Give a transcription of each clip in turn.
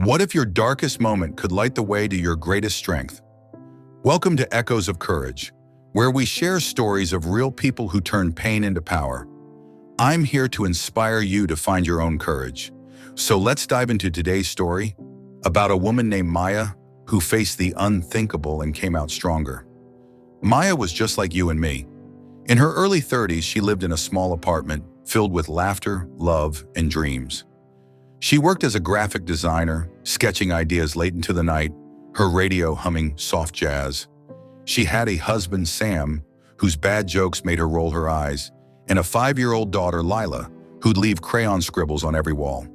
What if your darkest moment could light the way to your greatest strength? Welcome to Echoes of Courage, where we share stories of real people who turn pain into power. I'm here to inspire you to find your own courage. So let's dive into today's story about a woman named Maya who faced the unthinkable and came out stronger. Maya was just like you and me. In her early 30s, she lived in a small apartment filled with laughter, love, and dreams. She worked as a graphic designer, sketching ideas late into the night, her radio humming soft jazz. She had a husband, Sam, whose bad jokes made her roll her eyes, and a 5-year-old daughter, Lila, who'd leave crayon scribbles on every wall.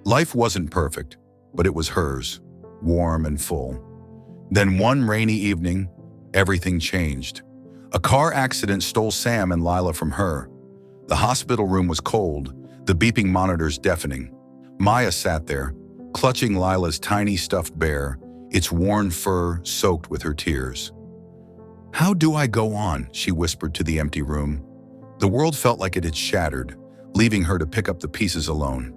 Life wasn't perfect, but it was hers, warm and full. Then one rainy evening, everything changed. A car accident stole Sam and Lila from her. The hospital room was cold, the beeping monitors deafening. Maya sat there, clutching Lila's tiny stuffed bear, its worn fur soaked with her tears. "How do I go on?" she whispered to the empty room. The world felt like it had shattered, leaving her to pick up the pieces alone.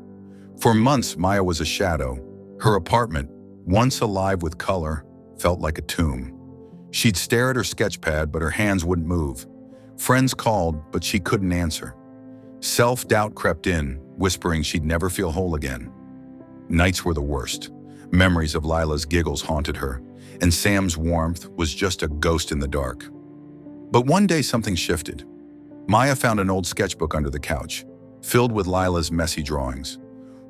For months, Maya was a shadow. Her apartment, once alive with color, felt like a tomb. She'd stare at her sketchpad, but her hands wouldn't move. Friends called, but she couldn't answer. Self-doubt crept in, whispering she'd never feel whole again. Nights were the worst. Memories of Lila's giggles haunted her, and Sam's warmth was just a ghost in the dark. But one day something shifted. Maya found an old sketchbook under the couch, filled with Lila's messy drawings.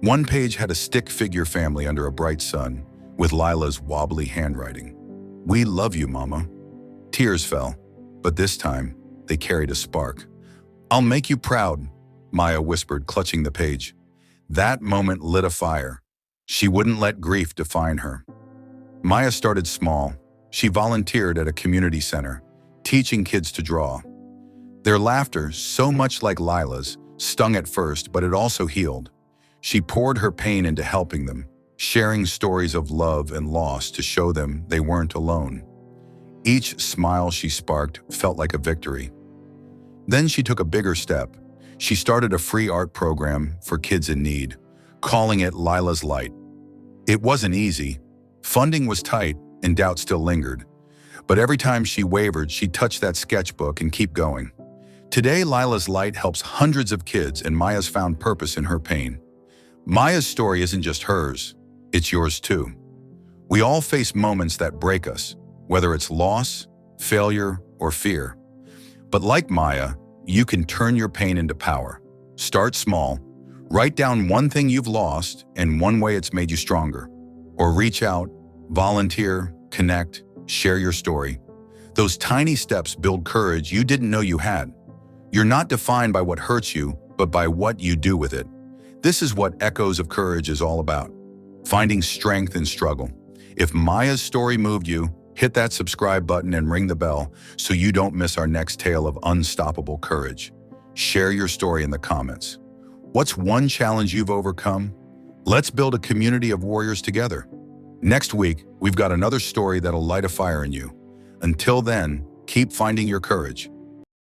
One page had a stick figure family under a bright sun, with Lila's wobbly handwriting. "We love you, Mama." Tears fell, but this time they carried a spark. "I'll make you proud," Maya whispered, clutching the page. That moment lit a fire. She wouldn't let grief define her. Maya started small. She volunteered at a community center, teaching kids to draw. Their laughter, so much like Lila's, stung at first, but it also healed. She poured her pain into helping them, sharing stories of love and loss to show them they weren't alone. Each smile she sparked felt like a victory. Then she took a bigger step. She started a free art program for kids in need, calling it Lila's Light. It wasn't easy. Funding was tight and doubt still lingered. But every time she wavered, she'd touch that sketchbook and keep going. Today, Lila's Light helps hundreds of kids, and Maya's found purpose in her pain. Maya's story isn't just hers, it's yours too. We all face moments that break us, whether it's loss, failure, or fear. But like Maya, you can turn your pain into power. Start small. Write down one thing you've lost and one way it's made you stronger. Or reach out, volunteer, connect, share your story. Those tiny steps build courage you didn't know you had. You're not defined by what hurts you, but by what you do with it. This is what Echoes of Courage is all about. Finding strength in struggle. If Maya's story moved you, hit that subscribe button and ring the bell so you don't miss our next tale of unstoppable courage. Share your story in the comments. What's one challenge you've overcome? Let's build a community of warriors together. Next week, we've got another story that'll light a fire in you. Until then, keep finding your courage.